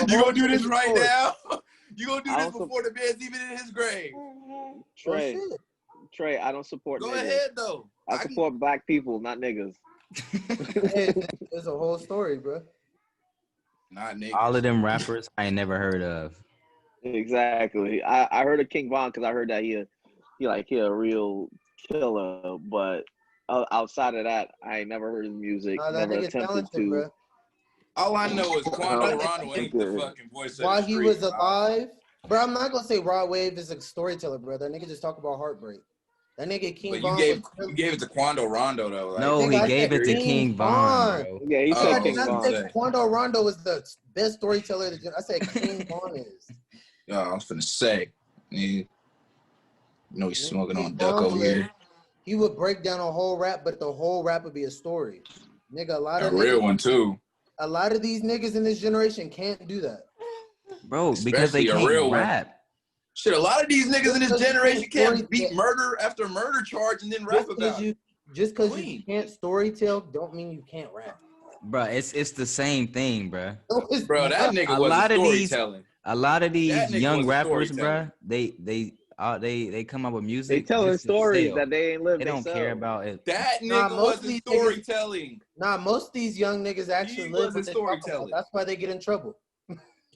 You gonna do this right now? You gonna do I this don't before the man's even in his grave? Trey, I don't support Go niggas. ahead though. I support black people, not niggas. It's a whole story, bro. Not niggas. All of them rappers I ain't never heard of. Exactly. I heard of King Von because I heard that he a real killer, but outside of that, I ain't never heard his music. Nah, that Never nigga attempted talented, to. bro. All I know is Quando Rondo ain't the fucking voice of the While street. he was alive, bro, I'm not gonna say Rod Wave is a storyteller, bro. That nigga just talk about heartbreak. That nigga King But Von. you gave it to Quando Rondo though. Like, No, nigga, he gave it to King Von, bro. Yeah, he said King I Von. said Quando Rondo was the best storyteller. I said King Von is. Yo, I was finna say, you know he's smoking King on duck Von over was- here. He would break down a whole rap, but the whole rap would be a story. Nigga, A real one too. A lot of these niggas in this generation can't do that. Bro, because they Especially a can't real one. rap. Shit, a lot of these niggas in this generation can't beat storytell- murder after murder charge and then rap about it. Just because you can't storytell don't mean you can't rap. Bro, it's the same thing, bro. Bro, that nigga wasn't storytelling. A lot of these That nigga young wasn't rappers, storytelling. bro, they come up with music. They telling just to stories sell. that they ain't lived. They don't care about it. That Nah, nigga most of wasn't these storytelling. Most of these young niggas actually He live wasn't what they talk about. storytelling. That's why they get in trouble.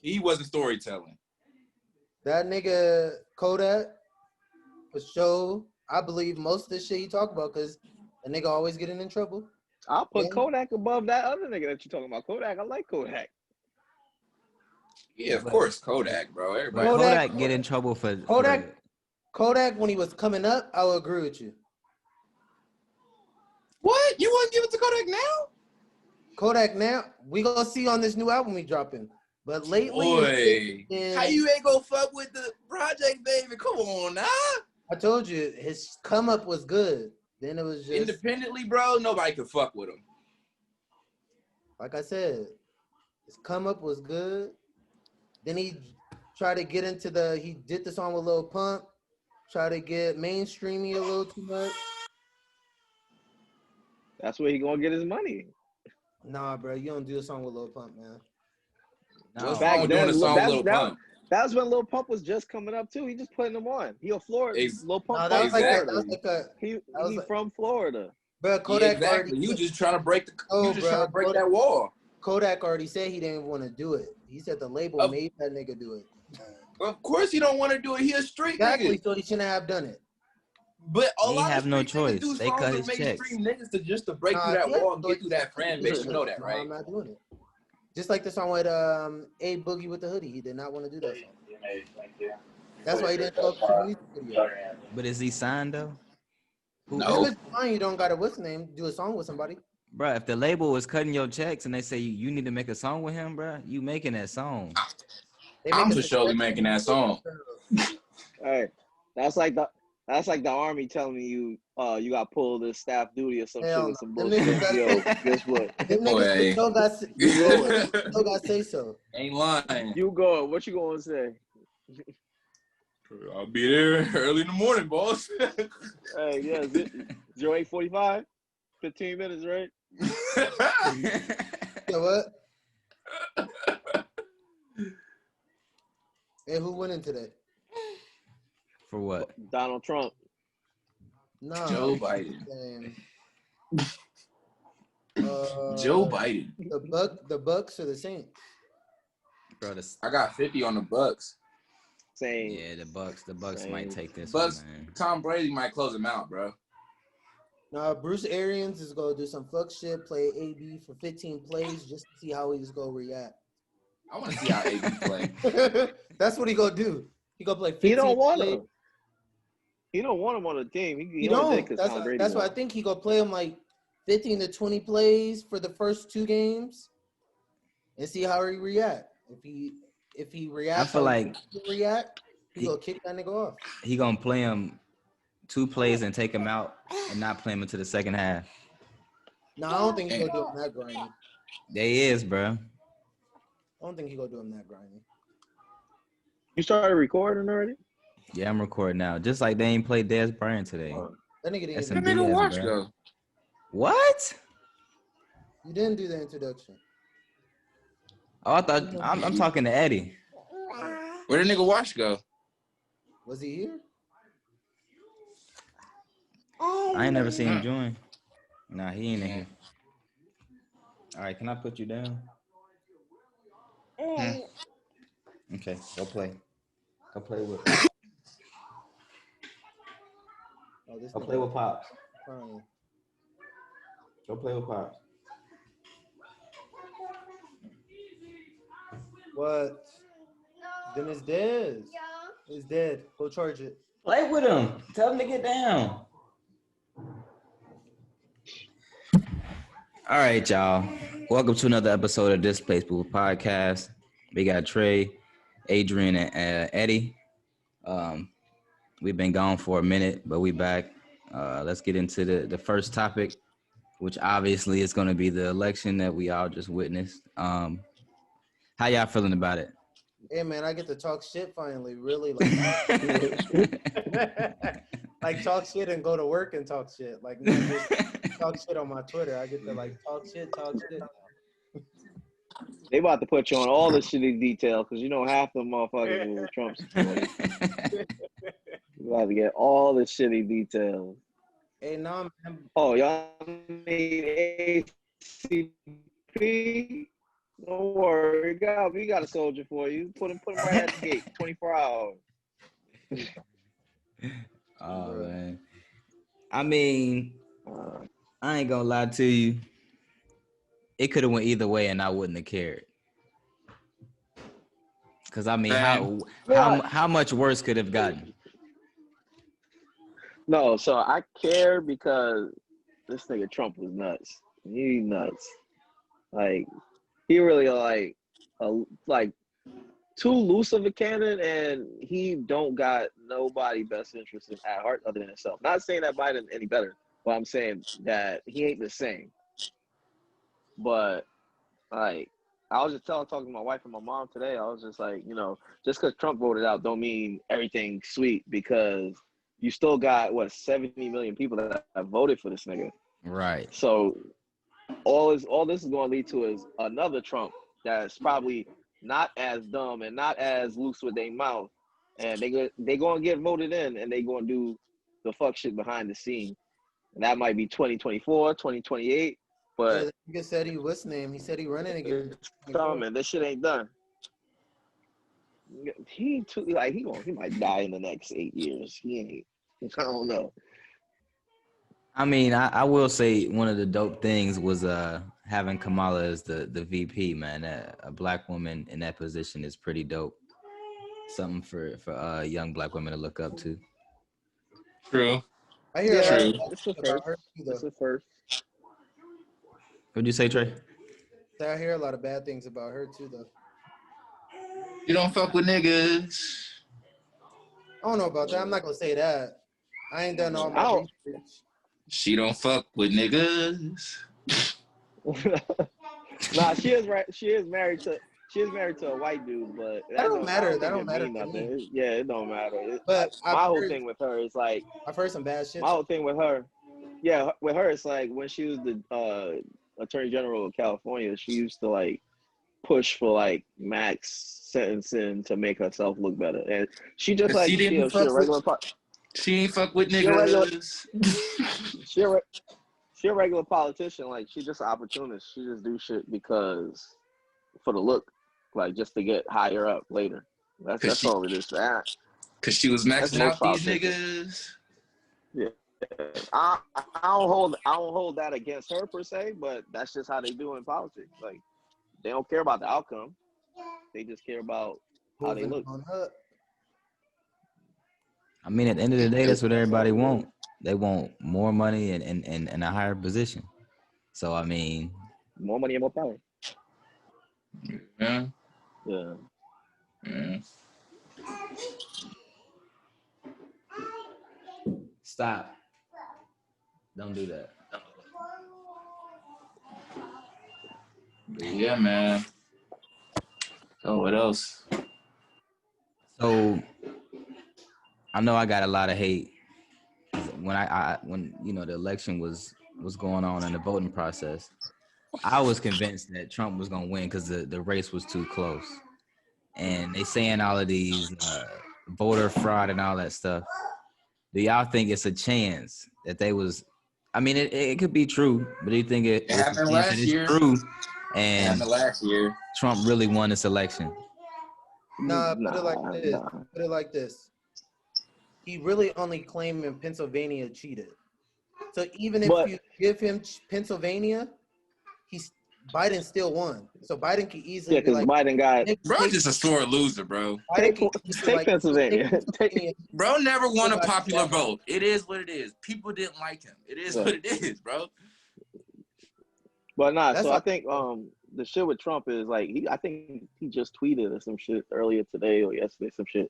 He wasn't storytelling. That nigga Kodak, for sure, I believe most of the shit he talk about because the nigga always getting in trouble. I'll put Kodak above that other nigga that you talking about. Kodak, I like Kodak. Yeah, of course, Kodak, bro. Everybody. Kodak get in trouble for Kodak, when he was coming up, I would agree with you. What? You want to give it to Kodak now? Kodak now, we gonna see on this new album we dropping. But lately, how you ain't gonna fuck with the project, baby? Come on, now. I told you his come up was good. Then it was just independently, bro. Nobody could fuck with him. Like I said, his come up was good. Then he tried to get into he did the song with Lil Pump, try to get mainstreamy a little too much. That's where he gonna get his money. Nah, bro, you don't do a song with Lil Pump, man. What's wrong with doing a song with Lil Pump? That was when Lil Pump was just coming up too. He just putting them on. He a Florida. Lil Pump from Florida. He from Florida. Bro, Kodak exactly. You just trying to break that wall. Kodak already said he didn't want to do it. He said the label made that nigga do it. Of course he don't want to do it. He a street exactly, nigga. So he shouldn't have done it. But a he lot have of no choice. Do they cut his checks. Niggas to break through that wall and get through that fan base. You know that, right? I'm not doing it. Just like the song with A Boogie with the Hoodie. He did not want to do that song. That's why he didn't show up to the music video. But is he signed though? No. You don't got to what's the name? Do a song with somebody. Bro, if the label was cutting your checks and they say you need to make a song with him, bro, you making that song. I'm for surely making that song. Hey, that's like the army telling you, you got to pull this staff duty or some shit with some bullshit. Yo, guess what? Them niggas still got say so. Ain't lying. You go. What you gonna say? I'll be there early in the morning, boss. Hey, yeah, 08:45, 15 minutes, right? You know what? Hey, who winning today? For what? Donald Trump. No. Joe Biden. Joe Biden. The Bucks or the Saints? Bro, I got 50 on the Bucks. Same. Yeah, the Bucks might take this Bucks, one, man. Tom Brady might close him out, bro. No, Bruce Arians is gonna do some fuck shit, play AB for 15 plays just to see how he's gonna react. I want to see how AB play. That's what he gonna do. He gonna play 15 He don't want plays. him. He don't want him on the team. He don't. That's why I think he gonna play him like 15 to 20 plays for the first 2 games and see how he react. If he reacts, I feel like he gonna kick that nigga off. He gonna play him 2 plays and take him out and not play him into the second half. No, I don't think he's gonna do him that grimy. They is, bro. I don't think he's gonna do him that grimy. You started recording already? Yeah, I'm recording now. Just like they ain't played Dez Bryant today. That nigga didn't. That nigga watch though. What? You didn't do the introduction. Oh, I thought I'm talking to Eddie. Where the nigga Wash go? Was he here? I ain't never seen him join. Nah, he ain't in here. All right, can I put you down? Okay, go play. Go play with. Oh, this Go nigga play with Pops. crying. Go play with Pops. What? Then it's dead. It's dead. Go charge it. Play with him. Tell him to get down. All right, y'all. Welcome to another episode of Displaced podcast. We got Trey, Adrian, and Eddie. We've been gone for a minute, but we back. Let's get into the first topic, which obviously is going to be the election that we all just witnessed. How y'all feeling about it? Hey man, I get to talk shit finally. Really, like, like talk shit and go to work and talk shit. Like not just talk shit on my Twitter. I get to like talk shit. They about to put you on all the shitty details because you know half the motherfuckers were Trump supporters. You about to get all the shitty details. Hey, nah, man. Oh, y'all need ACP? Don't worry, we got a soldier for you. Put him right at the gate, 24 hours. Oh man, I mean, I ain't gonna lie to you. It could have went either way, and I wouldn't have cared. Cause I mean, how much worse could have gotten? No, so I care because this nigga Trump was nuts. He nuts. Like he really like too loose of a cannon, and he don't got nobody best interest at heart other than himself. Not saying that Biden any better, but I'm saying that he ain't the same. But like I was just talking to my wife and my mom today. I was just like, you know, just because Trump voted out don't mean everything's sweet because you still got 70 million people that have voted for this nigga. Right. So all this is going to lead to is another Trump that's probably not as dumb and not as loose with their mouth, and they going to get voted in, and they going to do the fuck shit behind the scene, and that might be 2024, 2028. But he said he what's name? He said he running again. coming, this shit ain't done. He might die in the next 8 years. He ain't. I don't know. I mean, I will say one of the dope things was having Kamala as the VP, man. A black woman in that position is pretty dope. Something for young black women to look up to. True. I hear True. It's a first. It's a first. What'd you say, Trey? I hear a lot of bad things about her too, though. You don't fuck with niggas. I don't know about that. I'm not gonna say that. I ain't done all my research. She don't fuck with niggas. Nah, she is right. She is married to a white dude, but that don't matter. That don't matter to nothing. me. Yeah, it don't matter. But my whole thing with her is like I've heard some bad shit. My whole thing with her, with her, it's like when she was the Attorney General of California, she used to like push for like max sentencing to make herself look better, and she just like she a regular. She ain't fuck with niggas. She a regular politician. Like she's just an opportunist. She just do shit because for the look, like just to get higher up later. That's all it is. Cause she was maxing out these niggas. Yeah, I don't hold that against her per se, but that's just how they do in politics. Like they don't care about the outcome; they just care about how they look. I mean, at the end of the day, that's what everybody want. They want more money and a higher position. So I mean, more money and more power. Yeah. Yeah. Yeah. Stop. Don't do that. Yeah, man. Oh, what else? So I know I got a lot of hate when when you know the election was going on in the voting process. I was convinced that Trump was gonna win because the race was too close, and they saying all of these voter fraud and all that stuff. Do y'all think it's a chance that they was? I mean, it could be true, but do you think It it's a happened chance that last it's year. true It and happened last year. Trump really won this election? Nah, put it like Nah, this. nah. Put it like this. He really only claimed in Pennsylvania cheated. So even if But you give him Pennsylvania, he's Biden still won. So Biden could easily yeah, be because like, Biden got "Nigga, Bro, take just a sore loser, bro. Biden could easily be take like, "Nigga, take Pennsylvania. Pennsylvania." Bro never won a Everybody popular got- vote. It is what it is. People didn't like him. It is Yeah. what it is, bro. But nah, That's so I all. think the shit with Trump is like I think he just tweeted or some shit earlier today or yesterday, some shit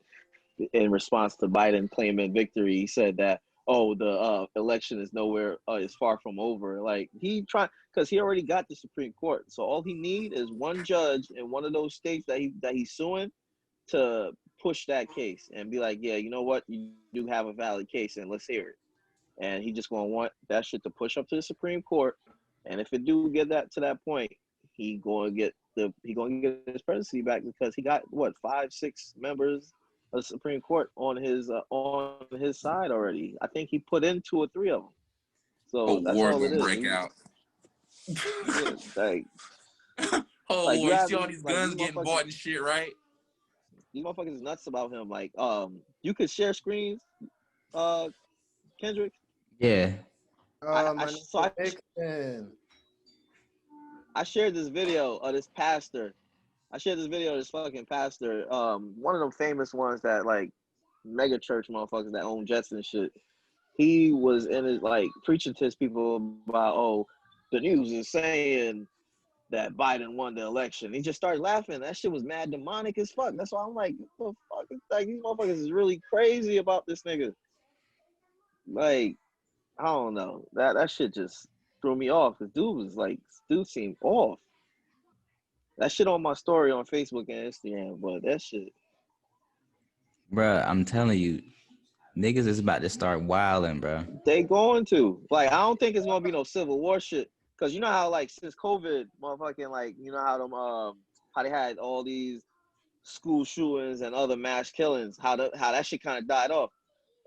in response to Biden claiming victory. He said that the election is nowhere is far from over. Like he tried because he already got the Supreme Court. So all he need is one judge in one of those states that he's suing to push that case and be like, yeah, you know what, you do have a valid case and let's hear it. And he just gonna want that shit to push up to the Supreme Court. And if it do get that to that point, he gonna get his presidency back because he got what 5-6 members of the Supreme Court on his side already. I think he put in 2 or 3 of them. Whole So that's war all it gonna is. break out. Yeah, Whole like you war. You have see all these like guns getting bought and shit, right? these motherfuckers is nuts about him. Like you could share screens, Kendrick. Yeah, My nigga Nixon. I shared this video of this pastor. I shared this video of this fucking pastor. One of them famous ones that like mega church motherfuckers that own jets and shit. He was in his like preaching to his people about the news is saying that Biden won the election. He just started laughing. That shit was mad demonic as fuck. That's why I'm like, what the fuck? Like these motherfuckers is really crazy about this nigga. Like I don't know. That shit just threw me off. Cause dude seemed off. That shit on my story on Facebook and Instagram, but that shit. bruh, I'm telling you, niggas is about to start wilding, bro. They going to. Like, I don't think it's gonna be no civil war shit. Cause you know how like since COVID, motherfucking like you know how them how they had all these school shootings and other mass killings, how that shit kind of died off.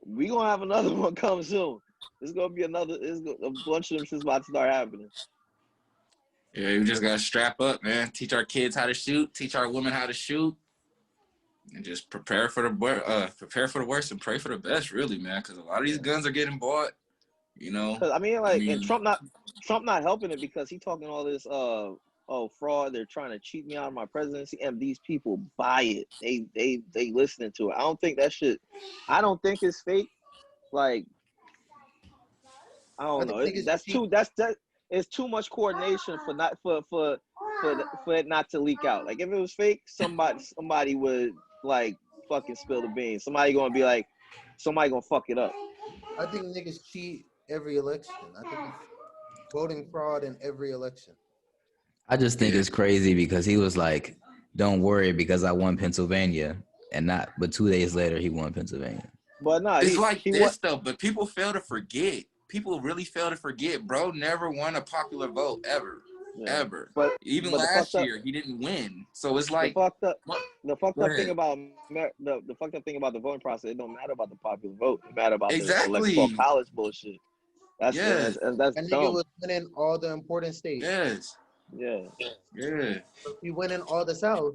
We gonna have another one come soon. It's gonna be a bunch of them shit's about to start happening. Yeah, we just gotta strap up, man. Teach our kids how to shoot. Teach our women how to shoot. And just prepare for the worst and pray for the best, really, man. Because a lot of these guns are getting bought. You know, Cause I mean, and Trump not helping it because he talking all this fraud. They're trying to cheat me out of my presidency, and these people buy it. They listening to it. I don't think that shit. I don't think it's fake. Like I I don't think know. niggas That's cheat. too. It's too much coordination for it not to leak out. Like if it was fake, somebody would like fucking spill the beans. Somebody gonna fuck it up. I think niggas cheat every election. I think it's voting fraud in every election. I just think yeah. it's crazy because he was like, "Don't worry, because I won Pennsylvania," and not. But 2 days later, he won Pennsylvania. But no, It's like he this though, but people fail to forget. People really fail to forget. Bro never won a popular vote ever, yeah. ever. But Even the last fucked up year, he didn't win. So it's the like, fucked up what? the fucked Go up thing ahead. about the fucked up thing about the voting process, it don't matter about the popular vote. It matter about the electoral Exactly. college bullshit. That's Yes. that's That nigga dumb. was winning all the important states. Yes. Yeah. Yeah. If he winning all the South,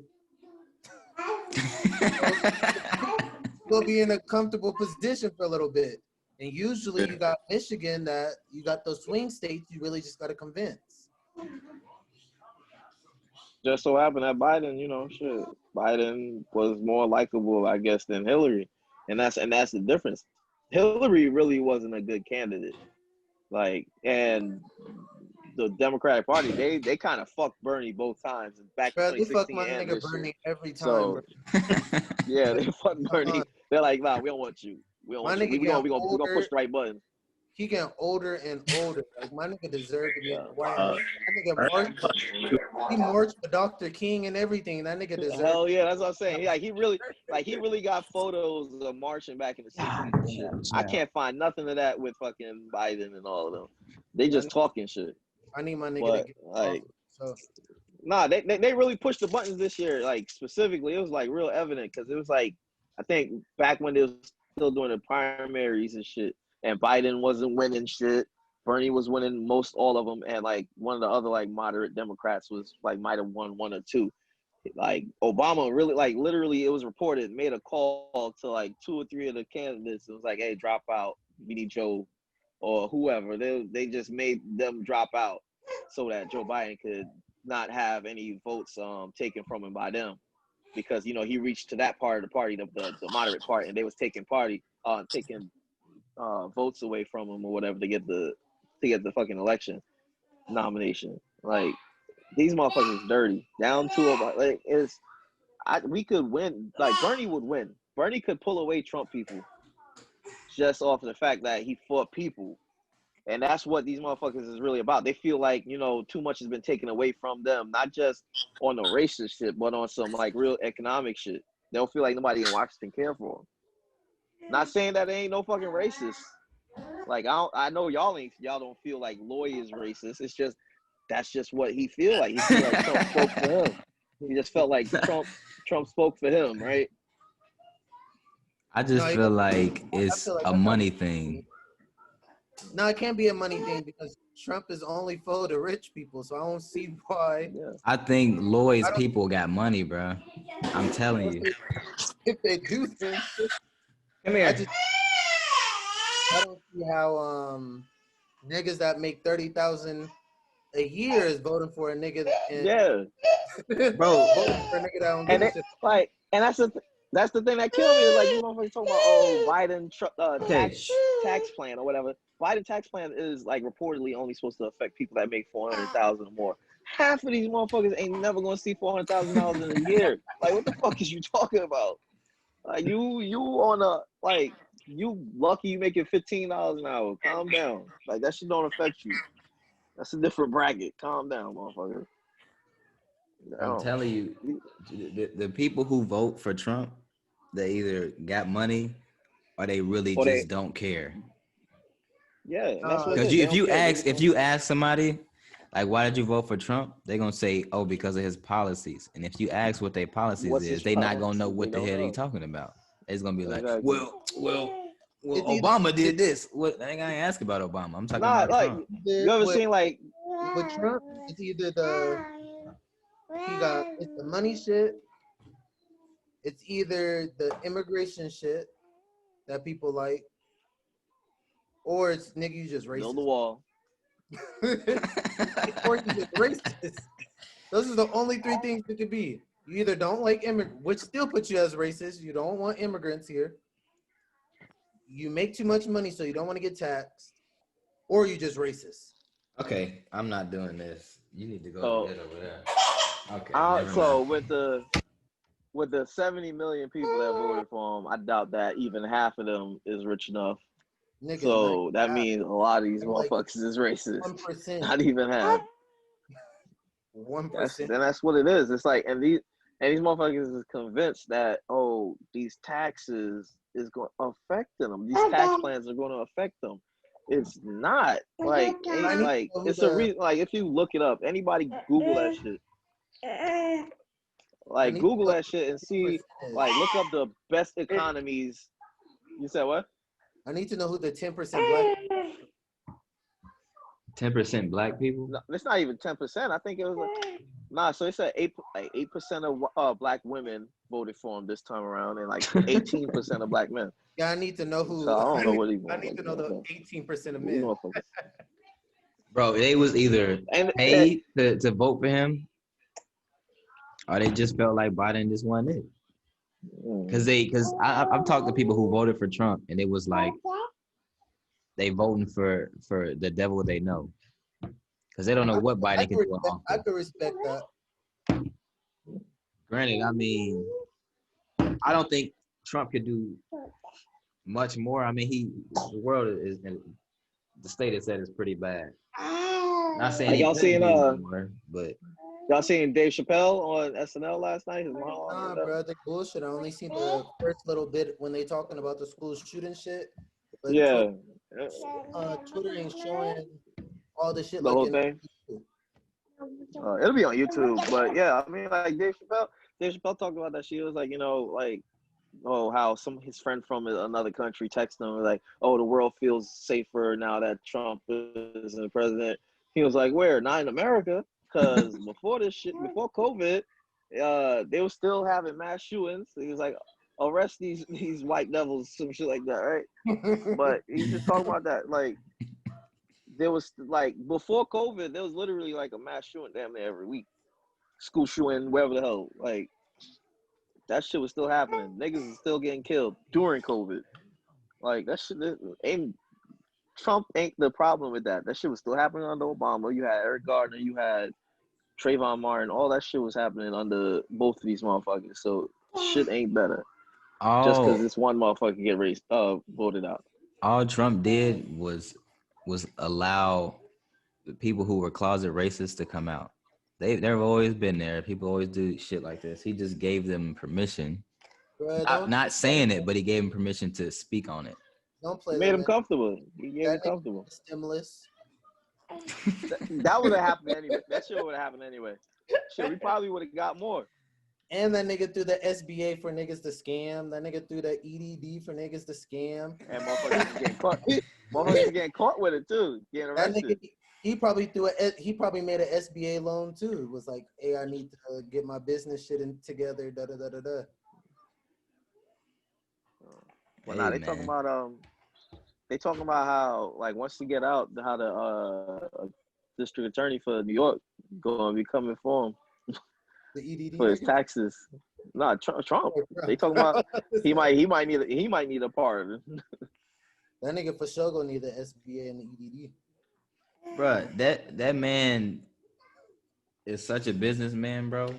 he'll be in a comfortable position for a little bit. And usually you got Michigan that you got those swing states you really just got to convince. Just so happened that Biden, shit. Biden was more likable, I guess, than Hillary. And that's the difference. Hillary really wasn't a good candidate. Like, and the Democratic Party, they kind of fucked Bernie both times, back in Bro, they fuck 2016 my and nigga this year. Bernie every time, bro. So yeah, they fucked Come on. Bernie. They're like, nah, we don't want you. We don't My want you. nigga We getting gonna push older. the right button. He getting older and older. Like my nigga deserved to be in the White Uh, House. That nigga marched. He marched with Dr. King and everything. That nigga deserved. Hell yeah, that's what I'm saying. He really got photos of marching back in the '60s and shit. I can't find nothing of that with fucking Biden and all of them. They That just talking shit. I need my nigga to But get off. like, So nah, they really pushed the buttons this year. Like specifically, it was like real evident because it was like I think back when they was still doing the primaries and shit, and Biden wasn't winning shit. Bernie was winning most all of them, and like one of the other like moderate Democrats was like might have won one or two. Like Obama really like literally it was reported made a call to like two or three of the candidates. It was like, hey, drop out. We need Joe or whoever. They just made them drop out so that Joe Biden could not have any votes taken from him by them because you know he reached to that part of the party, the moderate part, and they was taking votes away from him or whatever to get the fucking election nomination. Like these motherfuckers dirty. Down to about like we could win. Like Bernie would win. Bernie could pull away Trump people just off of the fact that he fought people. And that's what these motherfuckers is really about. They feel like, you know, too much has been taken away from them, not just on the racist shit, but on some like real economic shit. They don't feel like nobody in Washington care for them. Not saying that they ain't no fucking racist. Like I know y'all don't feel like Lloyd is racist. It's just that's just what he feel like. He feel like Trump spoke for him. He just felt like Trump spoke for him, right? I just no, feel like I it's feel like a that's how. money thing. No, it can't be a money thing because Trump is only for the rich people. So I don't see why. Yeah. I think Lloyd's I don't people got money, bro. I'm telling you. if they do then Come I here. just I don't see how niggas that make 30,000 a year is voting for a nigga and Yeah. Bro, voting for a nigga that don't give And a it shit. like and that's the thing that killed me is like these motherfuckers talking about Biden okay. tax plan or whatever. Biden tax plan is like reportedly only supposed to affect people that make 400,000 or more. Half of these motherfuckers ain't never gonna see $400,000 in a year. Like what the fuck is you talking about? Like you on a like you lucky you making $15 an hour. Calm down. Like that shit don't affect you. That's a different bracket. Calm down, motherfucker. I'm No. telling you, the people who vote for Trump, they either got money or they really Or they just don't care. yeah, and that's what it Because is. They if don't you care. They ask just if you ask somebody like why did you vote for Trump, they're gonna say, oh, because of his policies. And if you ask what their policies what's is, his they not gonna know policy? They what the don't hell they know. talking about. It's gonna be like, Exactly. It's either Obama did this. What I ain't gonna ask about Obama. I'm talking Not about like Trump. you ever seen like with Trump, it's either it's the money shit, it's either the immigration shit that people like, or it's nigga you just build the racist. wall. Or you just racist. Those are the only three things it could be. You either don't like immigrants, which still puts you as racist. You don't want immigrants here. You make too much money, so you don't want to get taxed, or you just racist. Okay, I'm not doing this. You need to go to So bed over there. Okay, never so mind. with the 70 million people that voted for him, I doubt that even half of them is rich enough. Nigga, not So that half. means a lot of these Like motherfuckers is racist. 1%. Not even half. 1%. That's what it is. It's like and these motherfuckers is convinced that these taxes is going to affect them. These tax plans are going to affect them. It's not like it's a reason. Like if you look it up, anybody Google that shit. I Like need to Google know that shit and see. who Like look up the best economies. You said what? I need to know who the 10% black. 10% black people. No, it's not even 10%. I think it was like nah. So it said 8% of black women voted for him this time around, and like 18% of black men. Yeah, I need to know So who. I don't know what he I want. need to know the 18% of These men. motherfuckers. Bro, they was either And paid to vote for him, or they just felt like Biden just won it. Because I've talked to people who voted for Trump, and it was like they voting for the devil they know, because they don't know what Biden can do. I could respect that. Granted, I mean, I don't think Trump could do much more. I mean, the world is the state it's at is pretty bad. Not saying like he y'all couldn't seen do more, but y'all seen Dave Chappelle on SNL last night? His Nah, mom. bro, they bullshit. I only seen the first little bit when they talking about the school shooting shit. But Yeah. Twitter ain't showing all the shit The like whole in thing. It'll be on YouTube, but yeah, I mean, like Dave Chappelle talked about that. She was like, like, oh, how his friend from another country texted him like, oh, the world feels safer now that Trump is the president. He was like, where? Not in America, because before this shit, before COVID, they were still having mass shootings. He was like, arrest these white devils, some shit like that, right? But he's just talking about that, like, there was like before COVID, there was literally like a mass shooting damn near every week, school shooting, wherever the hell, like. That shit was still happening. Niggas is still getting killed during COVID. Like that shit ain't Trump ain't the problem with that. That shit was still happening under Obama. You had Eric Gardner, you had Trayvon Martin, all that shit was happening under both of these motherfuckers. So shit ain't better. Just because this one motherfucker get voted out. All Trump did was allow the people who were closet racists to come out. They've always been there. People always do shit like this. He just gave them permission. Not saying it, but he gave them permission to speak on it. Don't play. He made him comfortable. He gave him comfortable. Stimulus. That would have happened anyway. That shit would have happened anyway. Shit, we probably would have got more. And that nigga threw the SBA for niggas to scam. That nigga threw the EDD for niggas to scam. And motherfuckers getting caught. Motherfuckers getting caught with it too. Getting arrested. That nigga, he probably made an SBA loan too. It was like, hey, I need to get my business shit together. Da da da da da. Well, nah, they talking about how like once you get out, how the district attorney for New York gonna be coming for him The EDD for his taxes. Nah, Trump. They talking about he might need a pardon. That nigga for sure gonna need the SBA and the EDD. Bruh, that man is such a businessman, bro.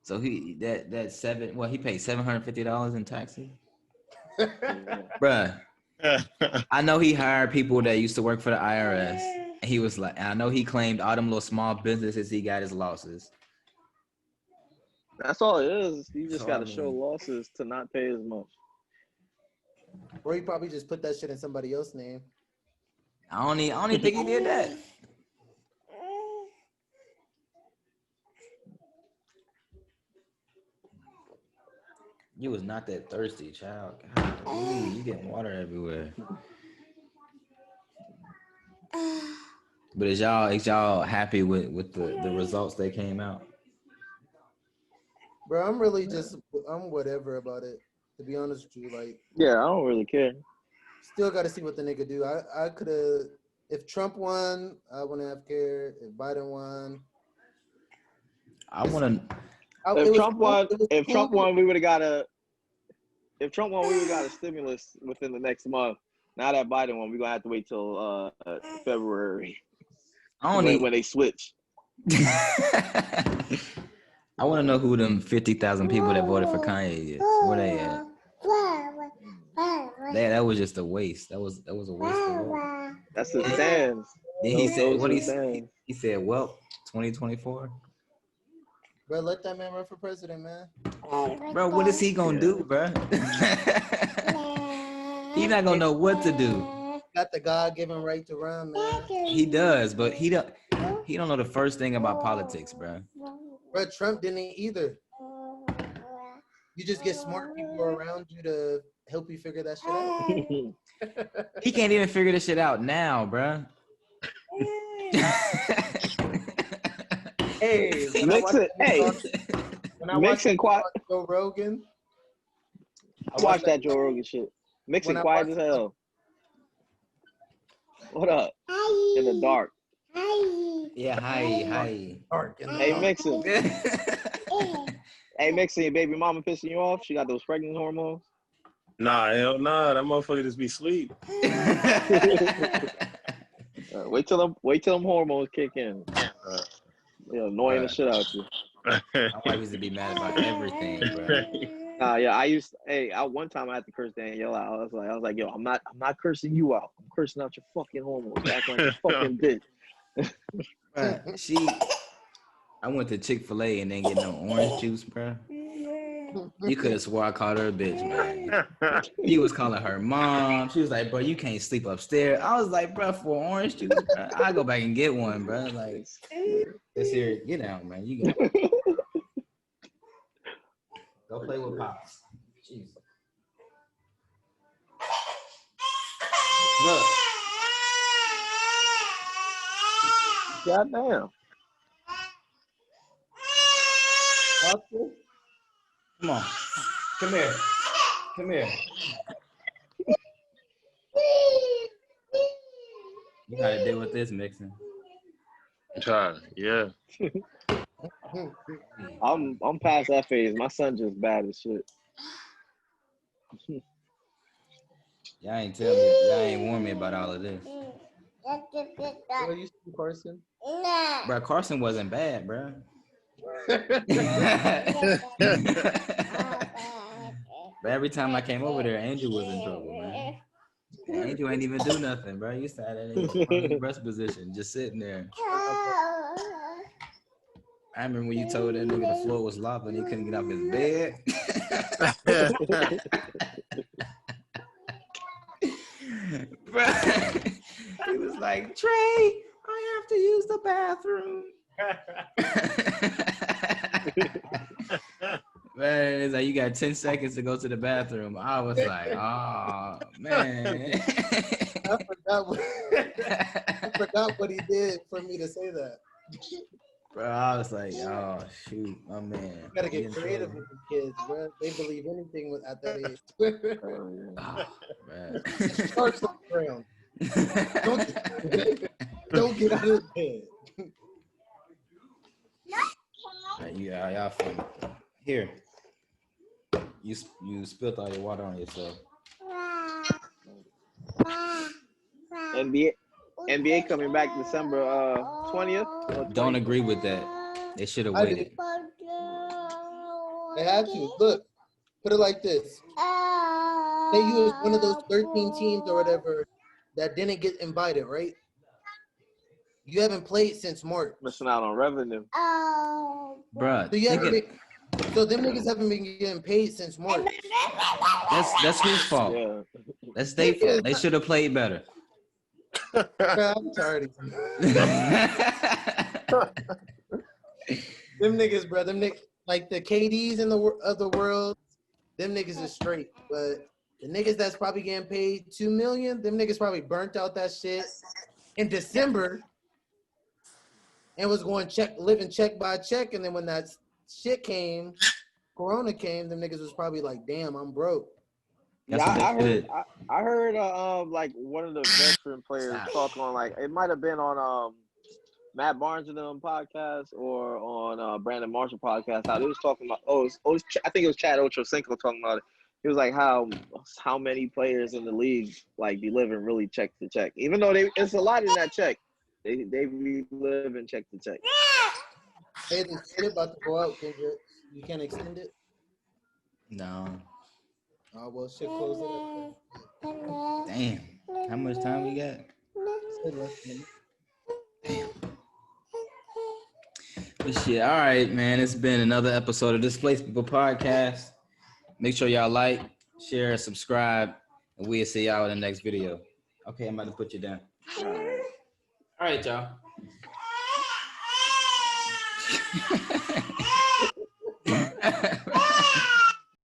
So he paid $750 in taxes. Bruh, I know he hired people that used to work for the IRS. And he was like, I know he claimed all them little small businesses he got his losses. That's all it is. You just got to show losses to not pay as much. Or he probably just put that shit in somebody else's name. I don't even think he did that. You was not that thirsty, child. God, you getting water everywhere. But is y'all happy with the results that came out? Bro, I'm whatever about it. To be honest with you, like. Yeah, I don't really care. Still got to see what the nigga do. I could have, if Trump won, I wouldn't have cared. If Biden won, If Trump won, we would have got a stimulus within the next month. Now that Biden won, we're gonna have to wait till February. When they switch. I want to know who them 50,000 people that voted for Kanye is. Where they at? That was just a waste. That was a waste of vote. That's the stands. Then he said, what he said, well, 2024. Bro, let that man run for president, man. Bro, what is he gonna do, bro? He's not gonna know what to do. Got the God-given right to run, man. He does, but he don't know the first thing about politics, bro. Bro, Trump didn't either. You just get smart people around you to help you figure that shit out. He can't even figure this shit out now, bro. Hey, when I watched Joe Rogan, I watched that Joe Rogan shit. Mixing quiet as hell. What up? Hi. In the dark. Hi. Yeah, hi. Dark. Hey, Mixing. Hey, Mixing, your baby mama pissing you off? She got those pregnant hormones? Nah, hell nah. That motherfucker just be asleep. Wait till them hormones kick in. Annoying the shit out of you. My wife used to be mad about everything, bro. One time I had to curse Danielle out. I was like, yo, I'm not cursing you out. I'm cursing out your fucking hormones. You act like a fucking bitch. I went to Chick-fil-A and then get no orange juice, bro. You could have swore I called her a bitch, man. You was calling her mom. She was like, bro, you can't sleep upstairs. I was like, bro, for orange juice, bro, I'll go back and get one, bro. Like, let's hear it. Get down, man. You got it. Go play with Pops. Jeez. Look. Goddamn. Oscar? Come on. Come here. Come here. You gotta deal with this mixing. Yeah. I'm past that phase. My son just bad as shit. Y'all ain't tell me. Y'all ain't warn me about all of this. What you see, Carson? Bro, Carson wasn't bad, bro. But every time I came over there, Angel was in trouble, man. And Angel ain't even do nothing, bro. You sat in his rest position, just sitting there. I remember when you told that nigga the floor was lava and he couldn't get off his bed. Bro, he was like, Trey, I have to use the bathroom. Man, it's like you got 10 seconds to go to the bathroom. I was like, oh man. I forgot what he did for me to say that. Bro, I was like, oh shoot, my man. You gotta get creative with the kids, bro. They believe anything at that age. Oh, man. Sharks on the ground. Don't get out of bed. Yeah, y'all funny. Here, you spilled all your water on yourself. NBA coming back December 20th. Don't agree with that. They should have waited. They have to. Look, put it like this. Say you was one of those 13 teams or whatever that didn't get invited, right? You haven't played since March. Missing out on revenue. Bruh, so them niggas haven't been getting paid since March. That's whose fault? Yeah. That's their fault. They should have played better. I'm tired of you. Them niggas, bro. Them niggas, like the KDs of the world, them niggas is straight. But the niggas that's probably getting paid $2 million, them niggas probably burnt out that shit in December and was going living check by check. And then when that shit came, Corona came, them niggas was probably like, damn, I'm broke. That's yeah, I heard like one of the veteran players talk on, like, it might have been on Matt Barnes and them podcast or on Brandon Marshall podcast, how they was talking about I think it was Chad Ochocinco talking about it. He was like how many players in the league like be living really check to check, even though it's a lot in that check. They be living check to check. Hey, the shit about to go out, Kendrick. You can't extend it? No. Oh, well, shit closed up. Damn. How much time we got? Damn. But shit, all right, man. It's been another episode of Displaced People Podcast. Make sure y'all like, share, subscribe, and we'll see y'all in the next video. Okay, I'm about to put you down. All right, y'all.